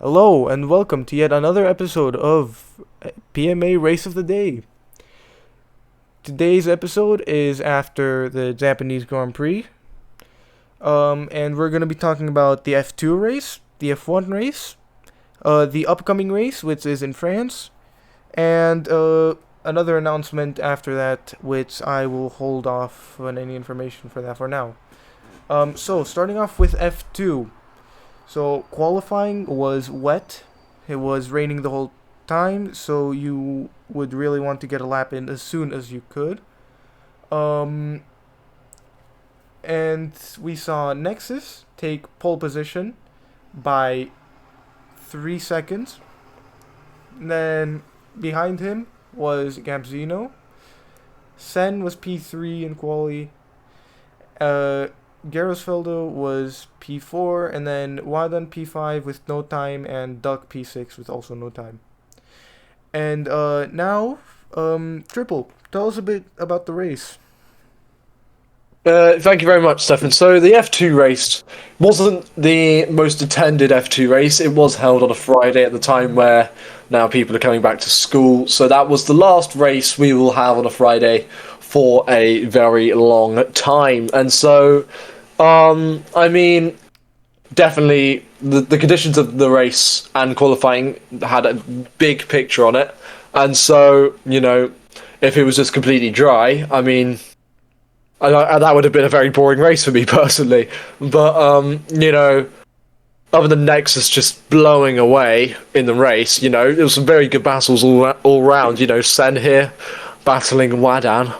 Hello and welcome to yet another episode of PMA Race of the Day. Today's episode is after the Japanese Grand Prix, and we're going to be talking about the F2 race, the F1 race, the upcoming race, which is in France, and another announcement after that, which I will hold off on any information for that for now. So starting off with F2. So qualifying was wet. It was raining the whole time, so you would really want to get a lap in as soon as you could. Um, and we saw Nexus take pole position by 3 seconds. Then behind him was Gambzino. Sen was P3 in quali. Gerosfeldo was P4, and then Wadan P5 with no time, and Duck P6 with also no time. And now, Triple, tell us a bit about the race. Thank you very much, Stefan. So the F2 race wasn't the most attended F2 race. It was held on a Friday at the time where now people are coming back to school. So that was the last race we will have on a Friday for a very long time. And so, I mean, definitely the conditions of the race and qualifying had a big picture on it. And so, if it was just completely dry, I mean, that would have been a very boring race for me personally. But other than Nexus just blowing away in the race, there was some very good battles all round. Sen here battling Wadan.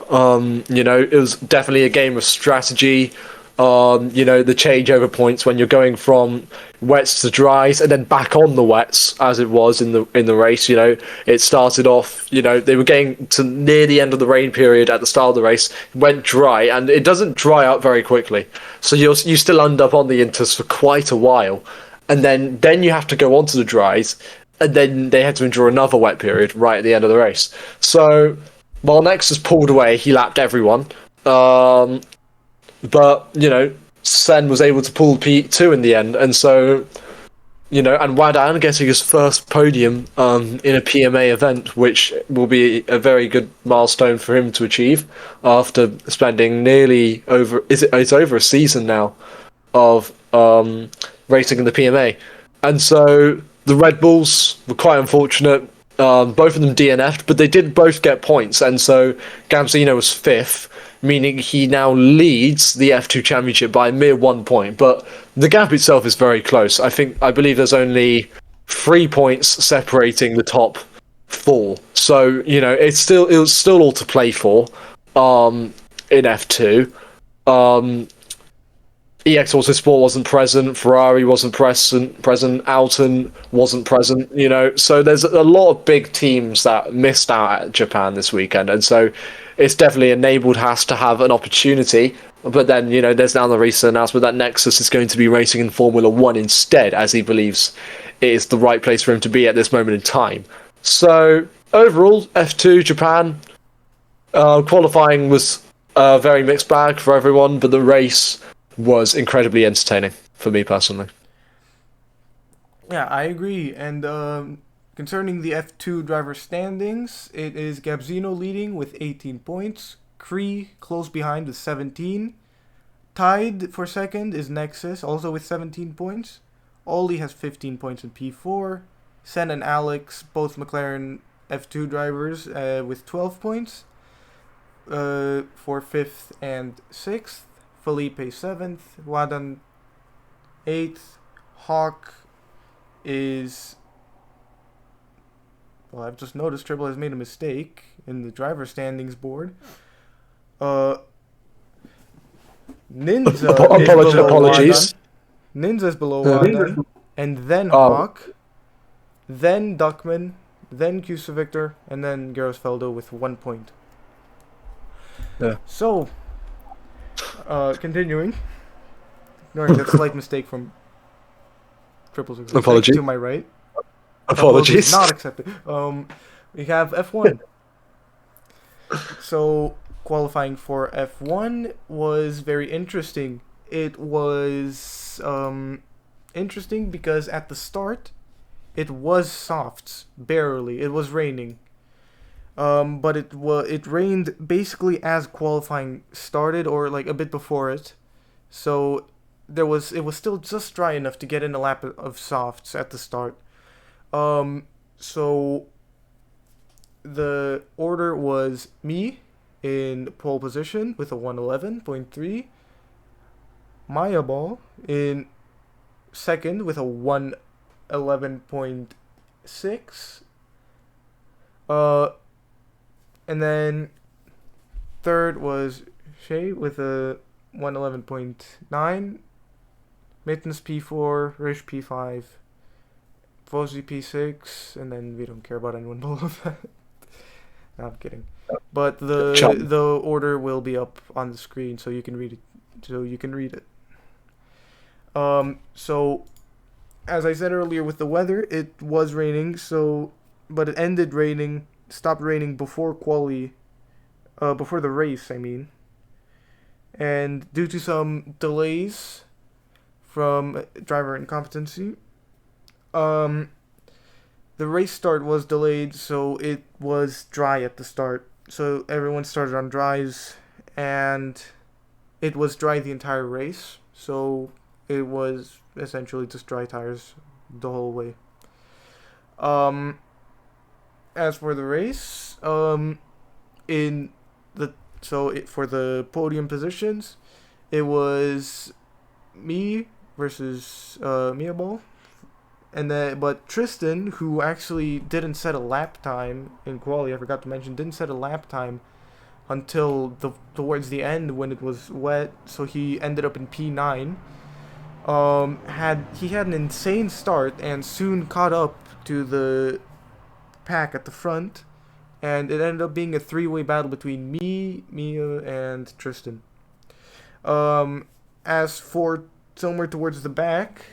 It was definitely a game of strategy. The changeover points when you're going from wets to dries and then back on the wets as it was in the race. It started off, they were getting to near the end of the rain period at the start of the race, went dry, and it doesn't dry out very quickly. So you still end up on the inters for quite a while, and then you have to go on to the dries, and then they had to endure another wet period right at the end of the race. So while Nexus pulled away, he lapped everyone. But, Sen was able to pull P2 in the end, and so, and Wadan getting his first podium in a PMA event, which will be a very good milestone for him to achieve after spending nearly it's over a season now of racing in the PMA. And so the Red Bulls were quite unfortunate. Both of them DNF'd, but they did both get points, and so Gambzino was fifth, meaning he now leads the F2 Championship by a mere 1 point. But the gap itself is very close. I believe there's only 3 points separating the top four. So it was still all to play for. In F2. EX Autosport wasn't present, Ferrari wasn't present, Alton wasn't present, so there's a lot of big teams that missed out at Japan this weekend, and so it's definitely enabled Haas to have an opportunity, but then, there's now the recent announcement that Nexus is going to be racing in Formula 1 instead, as he believes it is the right place for him to be at this moment in time. So, overall, F2 Japan, qualifying was a very mixed bag for everyone, but the race was incredibly entertaining for me personally. Yeah, I agree. And concerning the F2 driver standings, it is Gambzino leading with 18 points. Cree close behind with 17. Tied for second is Nexus, also with 17 points. Ollie has 15 points in P4. Sen and Alex, both McLaren F2 drivers, with 12 points for 5th and 6th. Felipe 7th, Wadan 8th, Hawk is... Well, I've just noticed Triple has made a mistake in the driver standings board. Ninja Apologies. Ninja is below Wadan, and then Hawk, then Duckman, then Cusa Victor, and then Gerosfeldo with 1 point. Yeah. So... continuing. Ignoring that slight mistake from Triple's Apologies. to my right. Apologies. Not accepted. We have F1. So qualifying for F1 was very interesting. It was interesting because at the start It was softs, barely. It was raining. But it rained basically as qualifying started, or like a bit before it. So it was still just dry enough to get in a lap of softs at the start. So the order was me in pole position with a 111.3, Maya Ball in second with a 111.6, uh, and then third was Shay with a 111.9, Mittens P4, Rish P5, Fozzy P6, and then we don't care about anyone below that. No, I'm kidding. But Chum. the order will be up on the screen so you can read it. So you can read it. So as I said earlier with the weather, it was raining. But it ended raining, stopped raining before before the race. I mean, and due to some delays from driver incompetency, um, the race start was delayed, so it was dry at the start. So everyone started on dries, and it was dry the entire race. So it was essentially just dry tires the whole way. Um, as for the race, in the for the podium positions, it was me versus Mia Ball, and then but Tristan, who actually didn't set a lap time in quali, I forgot to mention, didn't set a lap time until towards the end when it was wet, so he ended up in P9. He had an insane start and soon caught up to the pack at the front, and it ended up being a three-way battle between me, Mia, and Tristan. Um, as for somewhere towards the back,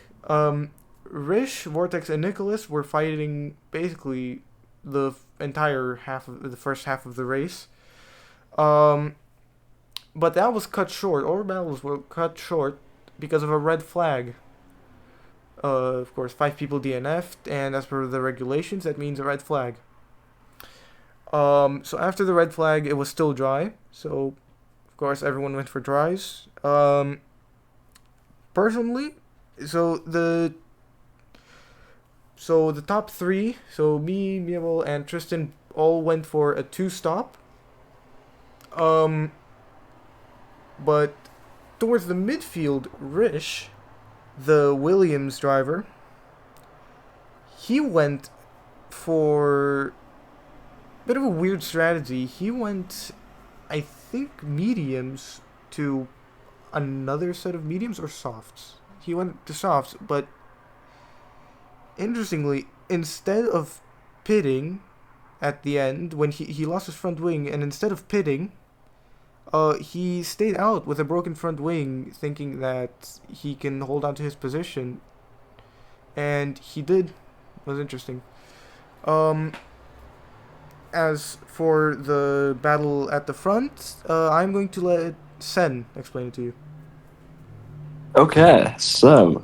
Rish, Vortex, and Nicholas were fighting basically the entire the first half of the race. Um, but that was cut short. All battles were cut short because of a red flag. Of course, 5 people DNF'd, and as per the regulations, that means a red flag. So after the red flag, it was still dry. So, of course, everyone went for dries. Personally, so the the top three, so me, Mievel, and Tristan all went for a two-stop. Um, but towards the midfield, Rish, the Williams driver, he went for a bit of a weird strategy. He went, I think, mediums to another set of mediums or softs. He went to softs, but interestingly, instead of pitting at the end when he lost his front wing, and instead of pitting, he stayed out with a broken front wing, thinking that he can hold on to his position, and he did. It was interesting. Um, as for the battle at the front, I'm going to let Sen explain it to you. Okay, so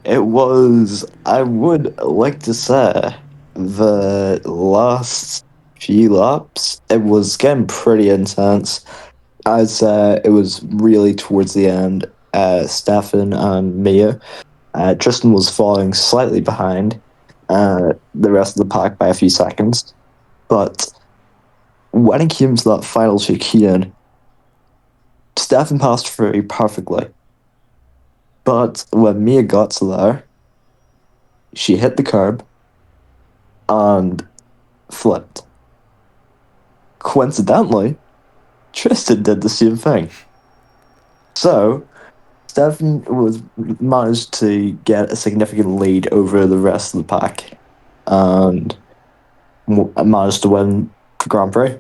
it was, I would like to say, the last few laps, it was getting pretty intense. I'd say it was really towards the end, Stefan and Mia. Tristan was falling slightly behind the rest of the pack by a few seconds. But when it came to that final chicane, Stefan passed very perfectly. But when Mia got to there, she hit the curb and flipped. Coincidentally, Tristan did the same thing. So, Stefan managed to get a significant lead over the rest of the pack and managed to win the Grand Prix.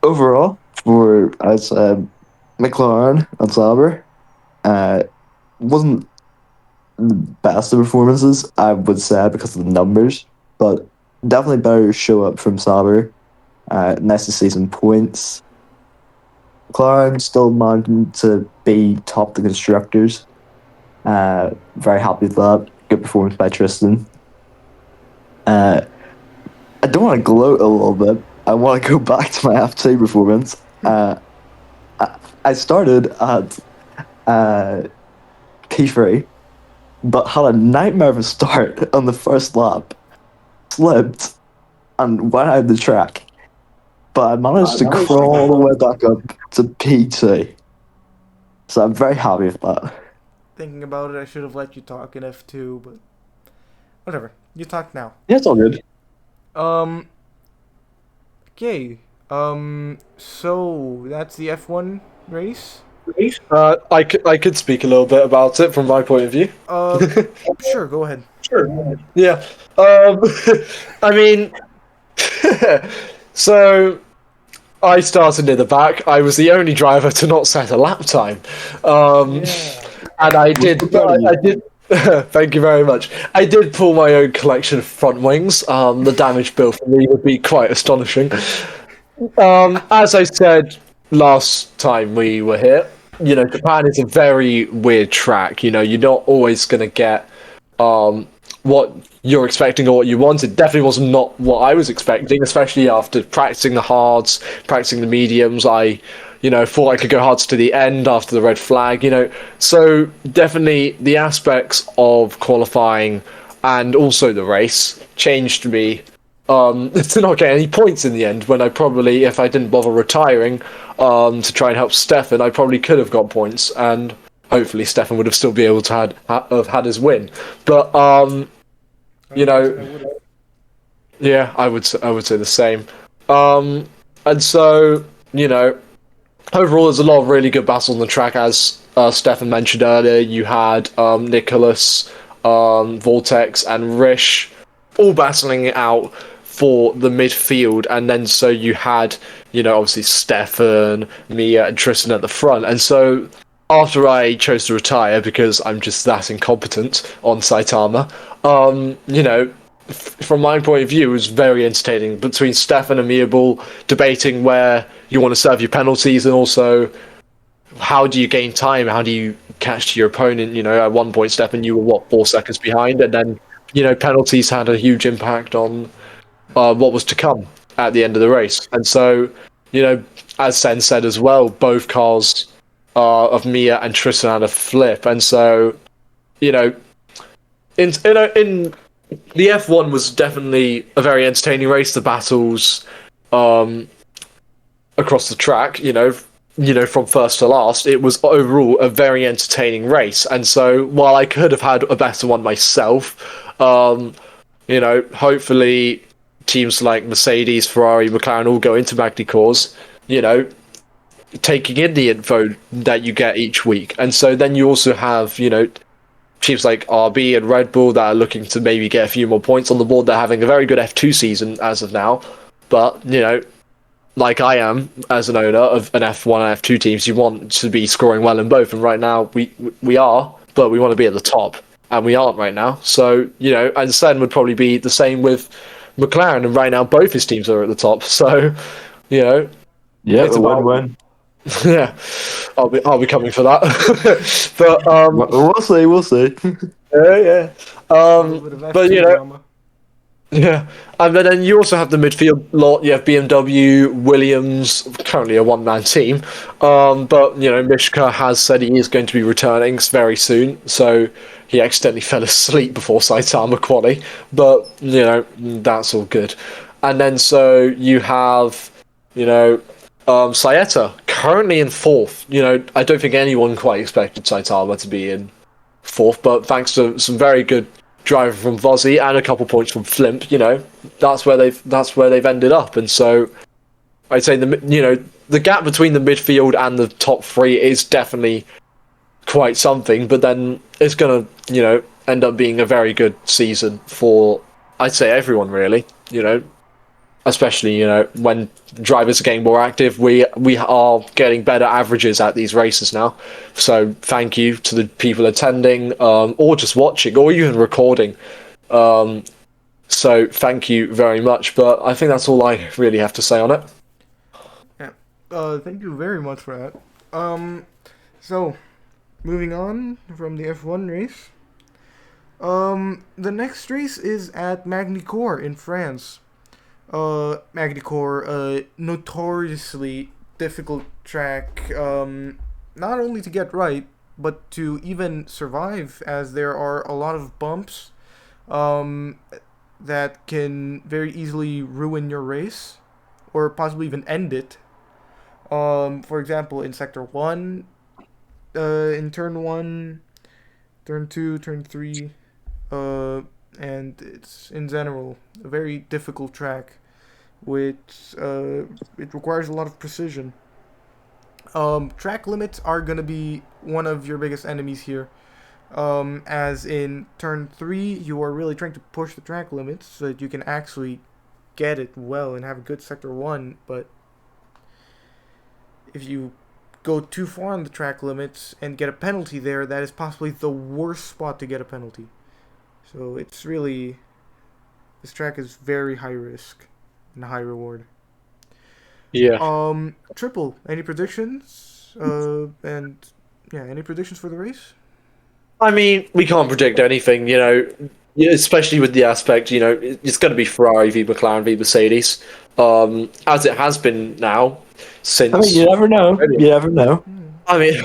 Overall, for as McLaren and Sauber, wasn't the best of performances, I would say, because of the numbers, but definitely better show up from Sauber. Nice to see some points. McLaren still managing to be top the constructors. Very happy with that. Good performance by Tristan. I don't want to gloat a little bit. I want to go back to my F2 performance. I started at P3, but had a nightmare of a start on the first lap, slipped, and went out the track. But I managed to crawl all the way back up to P2. So I'm very happy with that. Thinking about it, I should have let you talk in F2, but whatever. You talk now. Yeah, it's all good. Okay. So that's the F1 race. I could speak a little bit about it from my point of view. Sure, go ahead. Sure. Yeah. I mean, so I started near the back. I was the only driver to not set a lap time, and I did. I did. Thank you very much. I did pull my own collection of front wings. The damage bill for me would be quite astonishing. As I said last time we were here, Japan is a very weird track. You're not always going to get what you're expecting or what you want. It definitely was not what I was expecting, especially after practicing the hards, practicing the mediums. I thought I could go hards to the end after the red flag. So definitely the aspects of qualifying and also the race changed me to not get any points in the end, when I probably, if I didn't bother retiring to try and help Stefan, I probably could have got points, and hopefully Stefan would have still be able to have had his win. But yeah, I would say the same. And so overall, there's a lot of really good battles on the track, as Stefan mentioned earlier. You had Nicholas, Vortex, and Rish all battling it out for the midfield, and then so you had obviously Stefan, Mia, and Tristan at the front. And so after I chose to retire because I'm just that incompetent on Saitama, from my point of view, it was very entertaining between Stefan and Mia debating where you want to serve your penalties, and also how do you gain time, how do you catch your opponent. At one point, Stefan, you were 4 seconds behind, and then penalties had a huge impact on what was to come at the end of the race. And so, as Sen said as well, both cars of Mia and Tristan had a flip. And so, in the F1 was definitely a very entertaining race. The battles across the track, from first to last, it was overall a very entertaining race. And so, while I could have had a better one myself, hopefully teams like Mercedes, Ferrari, McLaren all go into Magny Cores, taking in the info that you get each week. And so then you also have, teams like RB and Red Bull that are looking to maybe get a few more points on the board. They're having a very good F2 season as of now. But, like I am as an owner of an F1 and F2 teams, you want to be scoring well in both. And right now we are, but we want to be at the top. And we aren't right now. So, and Sen would probably be the same with McLaren, and right now both his teams are at the top. So, yeah, it's a win-win. Yeah, I'll be coming for that. But we'll see. Yeah. But yeah, and then you also have the midfield lot. You have BMW, Williams, currently a one-man team. But Mishka has said he is going to be returning very soon, so he accidentally fell asleep before Saitama quali. But that's all good. And then so you have Saeta currently in 4th. I don't think anyone quite expected Saitama to be in 4th, but thanks to some very good driver from Vozzy and a couple points from Flimp, that's where they've ended up. And so I'd say the gap between the midfield and the top 3 is definitely quite something, but then it's gonna end up being a very good season for, I'd say, everyone really. Especially when drivers are getting more active, we are getting better averages at these races now. So thank you to the people attending, or just watching, or even recording. So thank you very much. But I think that's all I really have to say on it. Yeah. Thank you very much for that. So moving on from the F1 race. The next race is at Magny-Cours in France. Magny-Cours, a notoriously difficult track, not only to get right, but to even survive, as there are a lot of bumps um, that can very easily ruin your race, or possibly even end it. For example, in Sector 1, in Turn 1, Turn 2, Turn 3, uh, and it's in general a very difficult track, which it requires a lot of precision. Track limits are gonna be one of your biggest enemies here. As in turn 3, you are really trying to push the track limits so that you can actually get it well and have a good sector 1, but if you go too far on the track limits and get a penalty there, that is possibly the worst spot to get a penalty. So it's really, this track is very high risk and high reward. Yeah. Triple, any predictions? And yeah, any predictions for the race? I mean, we can't predict anything, especially with the aspect, it's going to be Ferrari v McLaren v Mercedes, as it has been now since. I mean, you never know. You never know. I mean,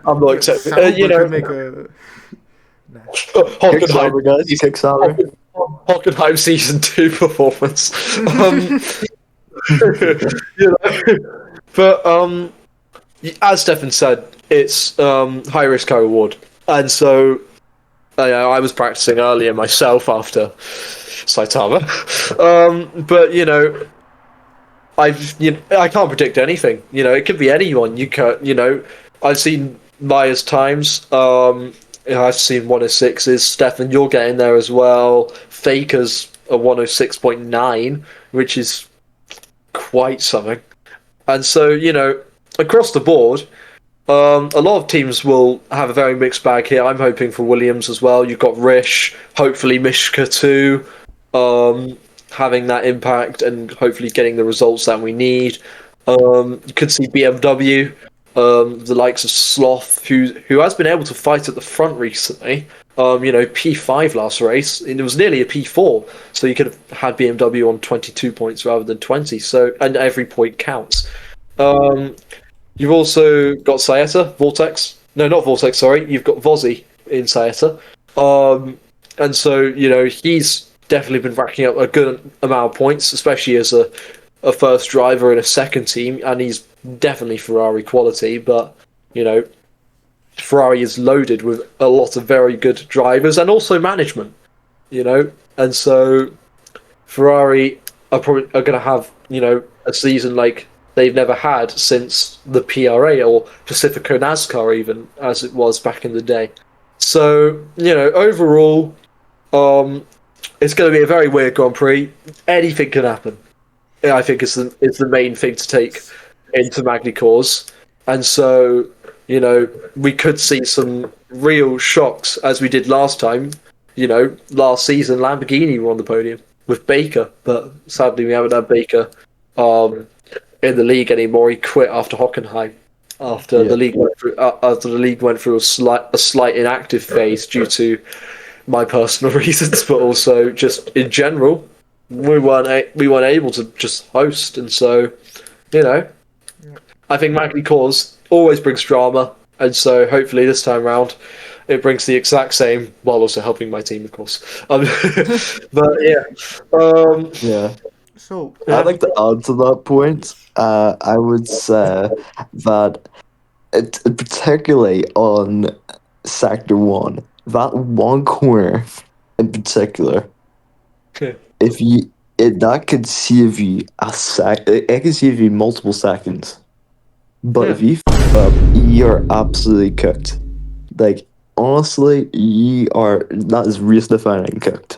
I'm not accepting. Sauber could make a. Nah. Kick Sauber, guys. Kick Sauber. Hockenheim season 2 performance. But as Stefan said, it's high risk, high reward, and so I was practicing earlier myself after Saitama, but I can't predict anything. It could be anyone. I've seen Maya's times. I've seen 106s. Stefan, you're getting there as well. Faker's a 106.9, which is quite something. And so, across the board, a lot of teams will have a very mixed bag here. I'm hoping for Williams as well. You've got Rish, hopefully Mishka too, having that impact and hopefully getting the results that we need. You could see BMW, the likes of Sloth, who has been able to fight at the front recently. P5 last race, and it was nearly a P4, so you could have had BMW on 22 points rather than 20. So, and every point counts. You've also got Saeta, Vortex. No, not Vortex. Sorry, you've got Vozzy in Saeta. And so he's definitely been racking up a good amount of points, especially as a first driver in a second team, and he's definitely Ferrari quality. But Ferrari is loaded with a lot of very good drivers and also management, and so Ferrari are going to have a season like they've never had since the PRA or Pacifico NASCAR, even as it was back in the day. So overall, it's going to be a very weird Grand Prix. Anything can happen. I think it's the main thing to take into Magny-Cours, and so we could see some real shocks as we did last time. Last season Lamborghini were on the podium with Baker, but sadly we haven't had Baker in the league anymore. He quit after Hockenheim after the league went through a slight inactive phase due to my personal reasons, but also just in general we weren't able to just host, and so I think Magny-Cours always brings drama, and so hopefully this time round it brings the exact same, while also helping my team, of course. But Yeah. So I'd like to add to that point. I would say that particularly on Sector 1, that one corner in particular, that could save you it could save you multiple seconds. But if you f up, you're absolutely cooked. Like, honestly, that is race defining cooked.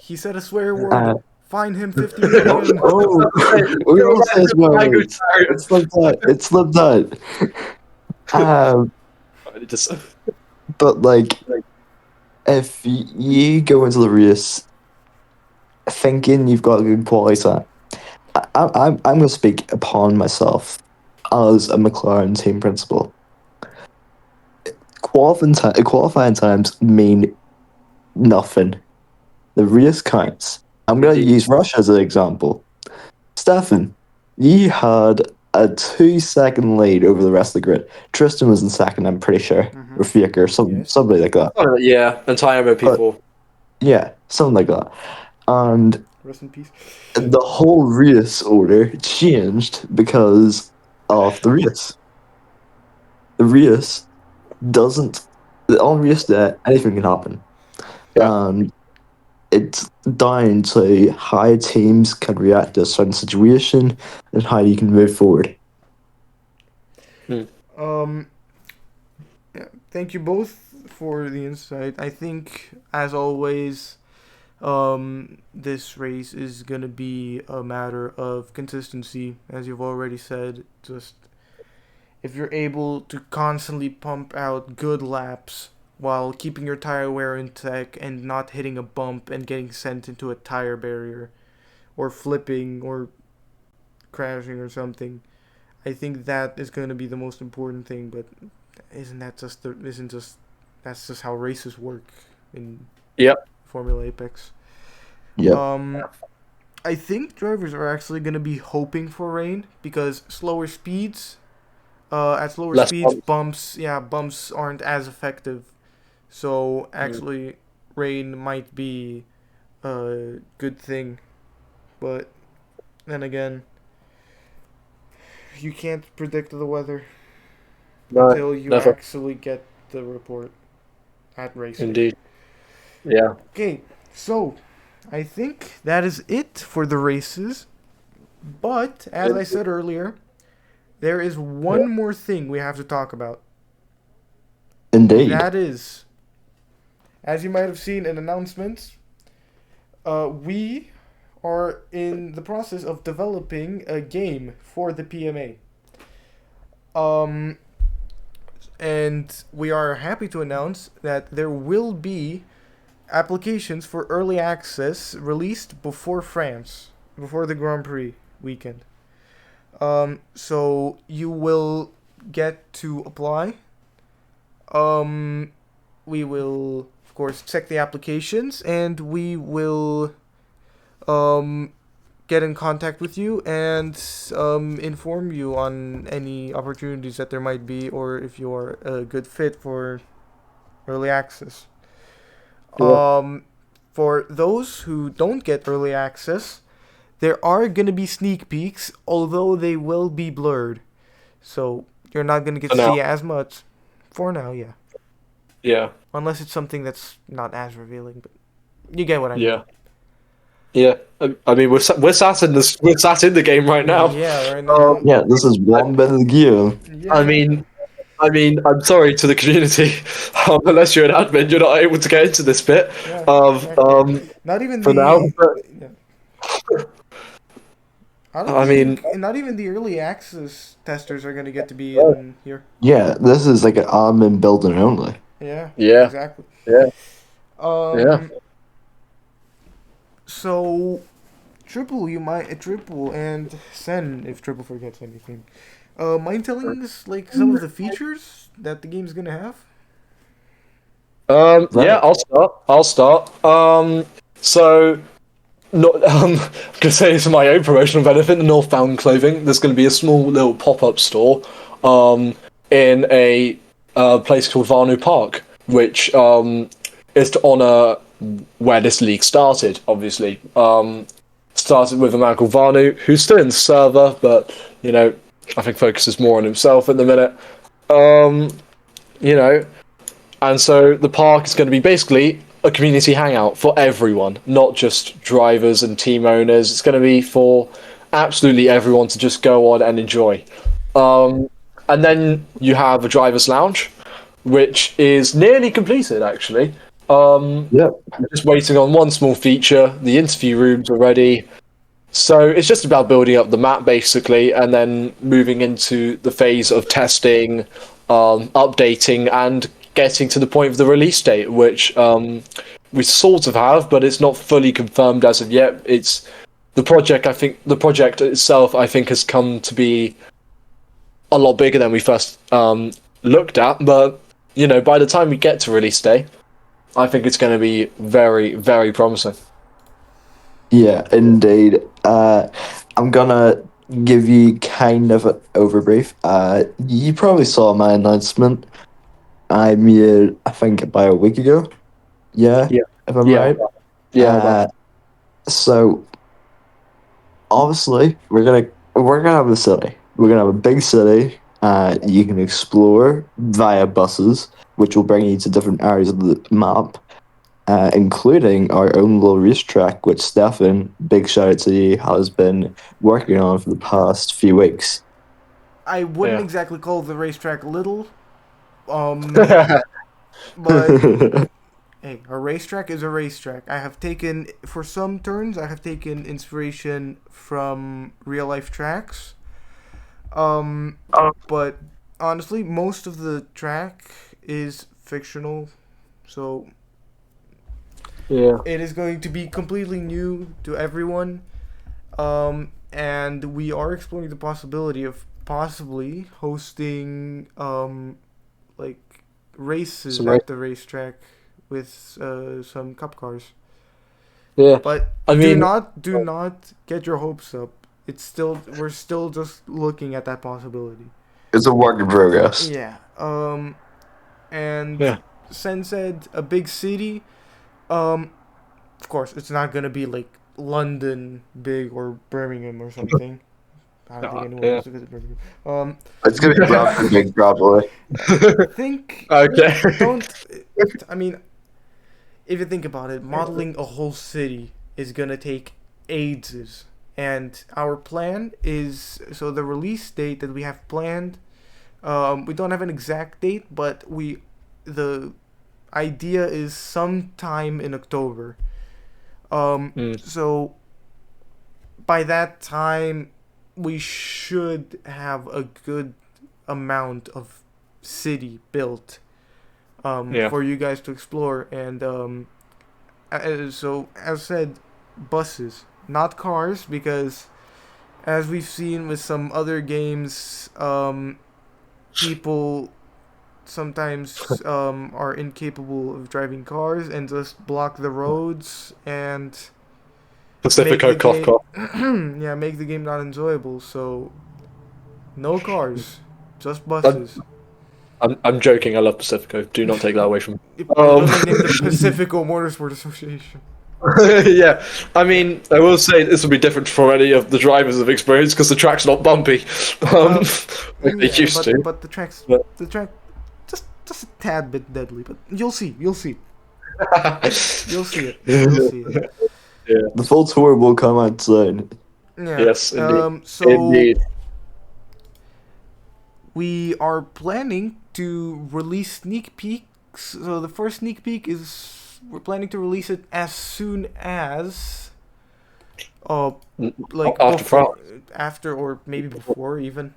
he said a swear word. Fine him 50 million. Oh, we all say swear words. It slipped out. But like, if you go into the race thinking you've got a good quality set, I'm going to speak upon myself as a McLaren team principal. qualifying times mean nothing. The race counts. I'm going to Indeed. use Russia as an example. Stefan, you had a 2 second lead over the rest of the grid. Tristan was in second, I'm pretty sure, or Faker, Yes. somebody like that. Oh, yeah, and Saitama But P4. yeah, something like that. And Rest in peace. the whole race order changed because of the race. The race doesn't. On race day, anything can happen. Yeah. And it's down to how teams can react to a certain situation and how you can move forward. Um, yeah, thank you both for the insight. I think, as always, this race is gonna be a matter of consistency, as you've already said. Just if you're able to constantly pump out good laps while keeping your tire wear intact and not hitting a bump and getting sent into a tire barrier or flipping or crashing or something, I think that is going to be the most important thing. But that's just how races work in Yep. Formula Apex. Yep. I think drivers are actually going to be hoping for rain because slower speeds, at slower Less speeds, bumps. bumps aren't as effective. So actually, rain might be a good thing, but then again, you can't predict the weather No, until you never. actually get the report at racing. Indeed. Yeah. Okay, so I think that is it for the races. But as I said earlier, there is one more thing we have to talk about. Indeed. That is, as you might have seen in announcements, we are in the process of developing a game for the PMA. And we are happy to announce that there will be applications for early access released before France, before the Grand Prix weekend. So you will get to apply. We will, of course, check the applications and we will get in contact with you and inform you on any opportunities that there might be or if you are a good fit for early access. For those who don't get early access, there are going to be sneak peeks, although they will be blurred. So you're not going to get to see as much. For now, yeah. Yeah. Unless it's something that's not as revealing, but you get what I mean. Yeah. I mean, we're sat in the game right now. Yeah, right now. Yeah, this is one bit of the game. Yeah. I mean, I'm sorry to the community. Unless you're an admin, you're not able to get into this bit Yeah, of exactly. Not even for the. now. Yeah. I mean, not even the early access testers are gonna get to be in here. Yeah, this is like an admin building only. Yeah. Yeah. Exactly. Yeah. Yeah. So, Triple and Sen, if Triple forgets anything, mind telling us like some of the features that the game's gonna have? Yeah, I'll start. So, not gonna say for my own promotional benefit, the Northbound Clothing. There's gonna be a small little pop-up store, in a place called Varnu Park, which is to honor where this league started. Obviously, started with a man called Varnu, who's still in the server, but I think focuses more on himself at the minute. And so the park is going to be basically a community hangout for everyone, not just drivers and team owners. It's going to be for absolutely everyone to just go on and enjoy. And then you have a driver's lounge, which is nearly completed, actually. Yep. Just waiting on one small feature. The interview rooms are ready. So it's just about building up the map, basically, and then moving into the phase of testing, updating, and getting to the point of the release date, which we sort of have, but it's not fully confirmed as of yet. It's the project. I think the project itself, has come to be a lot bigger than we first looked at. But by the time we get to release day, I think it's going to be very, very promising. Yeah, indeed. I'm gonna give you kind of an overbrief. You probably saw my announcement. I made, I think, about a week ago. Yeah, Yeah, if I'm yeah, right. yeah. Uh, so obviously we're gonna have a city. We're gonna have a big city. You can explore via buses, which will bring you to different areas of the map, including our own little racetrack, which Stefan, big shout out to you, has been working on for the past few weeks. I wouldn't Yeah. exactly call the racetrack little, um, but hey, a racetrack is a racetrack. I have taken, for some turns, I have taken inspiration from real life tracks. Um, but honestly, most of the track is fictional, so Yeah. it is going to be completely new to everyone. And we are exploring the possibility of possibly hosting like races Some right. at the racetrack with some cup cars. Yeah. But I mean, do not get your hopes up. It's still we're still just looking at that possibility. It's a work in progress. Yeah. And yeah. Sen said a big city. Um, of course, it's not gonna be like London big or Birmingham or something. I don't think anyone Yeah. wants to visit Birmingham. Um, It's gonna be Bradford big probably. I think Okay. don't. I mean, if you think about it, modeling a whole city is gonna take ages. And our plan is so the release date that we have planned. We don't have an exact date, but the idea is sometime in October. Mm, So by that time, we should have a good amount of city built yeah. for you guys to explore. And so, as said, buses, not cars, because as we've seen with some other games, people sometimes are incapable of driving cars and just block the roads and make Pacifico the cough game cough. yeah, make the game not enjoyable. So no cars, just I'm, buses. I'm joking. I love Pacifico. Do not take that away from me. We're gonna name the Pacifico Motorsport Association. Yeah, I mean, I will say this will be different from any of the drivers have experienced because the track's not bumpy, Uh, like they yeah, used to. but But the track just a tad bit deadly. But you'll see you'll see it you'll see it. yeah, The full tour will come out soon. Yeah. yes, indeed, So indeed. we are planning to release sneak peeks. So the first sneak peek is we're planning to release it as soon as uh like After before, France, after, or maybe before even.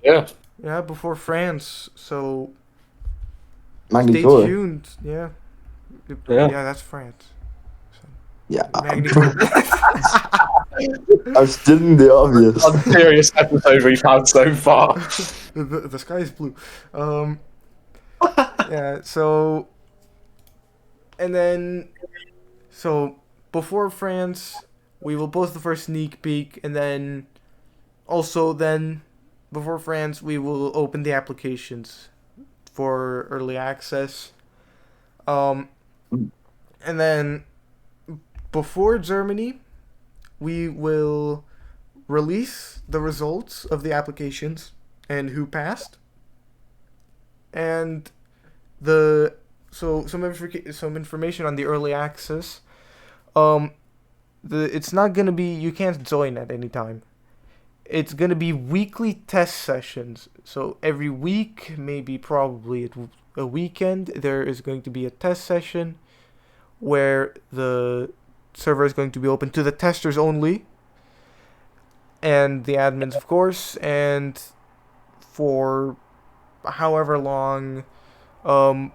yeah, Yeah, before France. So Magny stay tour. tuned. Yeah. yeah. Yeah, that's France. So, Yeah, Magnico. I was stating the obvious. Unserious episode we've had so far. The sky is blue. Um, yeah. So and then so before France, we will post the first sneak peek, and then also then before France, we will open the applications for early access. Um, and then before Germany, we will release the results of the applications and who passed. And the so some information on the early access. Um, it's not gonna be, you can't join at any time. It's gonna be weekly test sessions. So every week, maybe probably a weekend, there is going to be a test session where the server is going to be open to the testers only and the admins, of course, and for however long, um,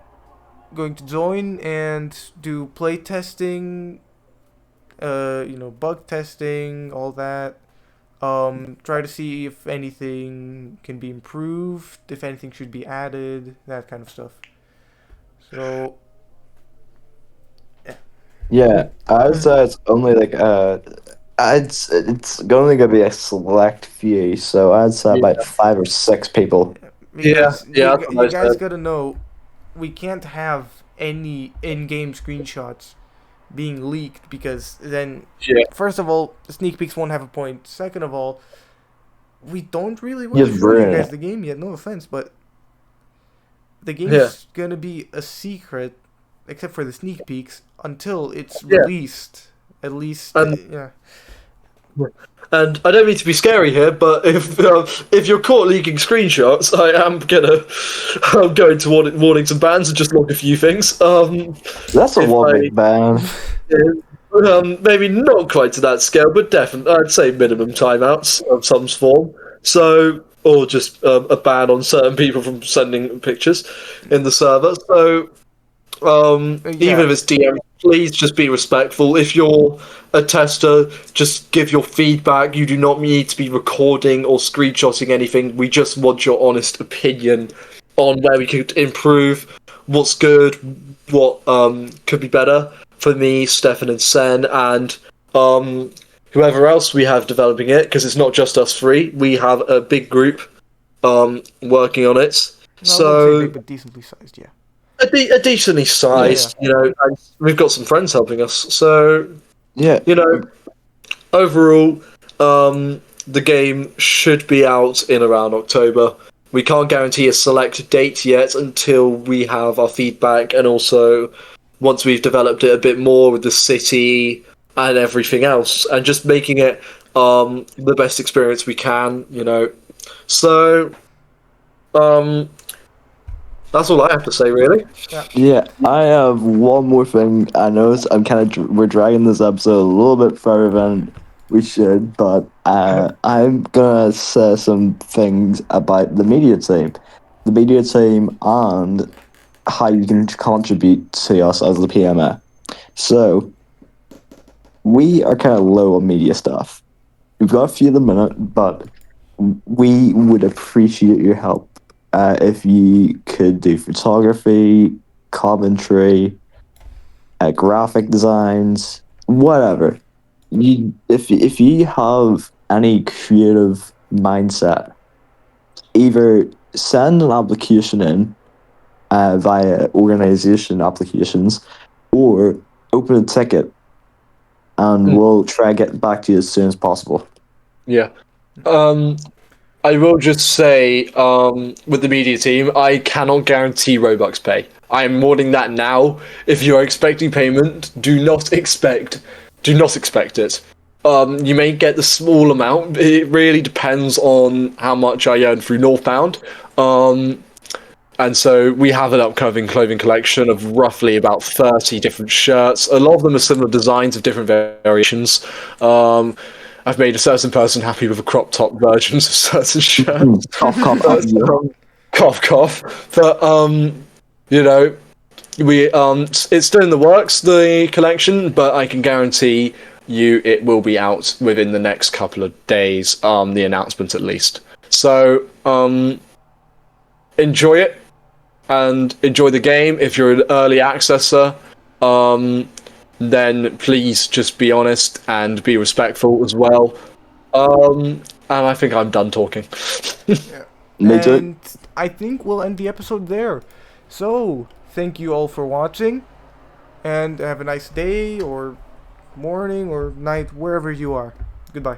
going to join and do play testing, bug testing, all that. Try to see if anything can be improved, if anything should be added, that kind of stuff. So Yeah, I'd say it's only like it's only gonna be a select few, so I'd say Yeah, about 5 or 6 people. yeah, because yeah. That's you what I guys said. gotta know, we can't have any in-game screenshots being leaked because then, Yeah, first of all, sneak peeks won't have a point. Second of all, we don't really want to Just show you ruin guys it. the game yet. No offense, but the yeah, game's gonna be a secret, except for the sneak peeks, until it's yeah. released. At least, And yeah. And I don't mean to be scary here, but if you're caught leaking screenshots, I'm going to warnings and bans and just log a few things. That's a If I warming ban. maybe not quite to that scale, but definitely I'd say minimum timeouts of some form. So or just a ban on certain people from sending pictures in the server. So Yeah. even if it's DM, please just be respectful. If you're a tester, just give your feedback. You do not need to be recording or screenshotting anything. We just want your honest opinion on where we could improve, what's good, what could be better for me, Stefan, and Sen, and whoever else we have developing it. Because it's not just us three. We have a big group working on it. Well, I wouldn't say big, So but decently sized. Yeah. a decently Yeah, Yeah. sized, and we've got some friends helping us. So, yeah, you know, overall, the game should be out in around October. We can't guarantee a select date yet until we have our feedback, and also once we've developed it a bit more with the city and everything else, and just making it the best experience we can. So, um, that's all I have to say, really. Yeah. yeah. I have one more thing. I know I'm kind of we're dragging this episode a little bit further than we should, but I'm gonna say some things about the media team, and how you can contribute to us as the PMA. So we are kind of low on media stuff. We've got a few at the minute, but we would appreciate your help if you could do photography, commentary, graphic designs, whatever. If you have any creative mindset, either send an application in via organization applications, or open a ticket, and Mm, we'll try to get back to you as soon as possible. yeah. Um, I will just say, with the media team, I cannot guarantee Robux pay. I am warning that now. If you are expecting payment, do not expect it. You may get the small amount. It really depends on how much I earn through Northbound. And so we have an upcoming clothing collection of roughly about 30 different shirts. A lot of them are similar designs of different variations. I've made a certain person happy with the crop top versions of certain shirts. Cough, cough, cough. But, cough, cough. But you know, it's still in the works, the collection, but I can guarantee you it will be out within the next couple of days. The announcement at least. So enjoy it and enjoy the game. If you're an early accessor, then please just be honest and be respectful as well. And I think I'm done talking. Yeah. Me too. And I think we'll end the episode there. So, thank you all for watching, and have a nice day, or morning, or night, wherever you are. Goodbye.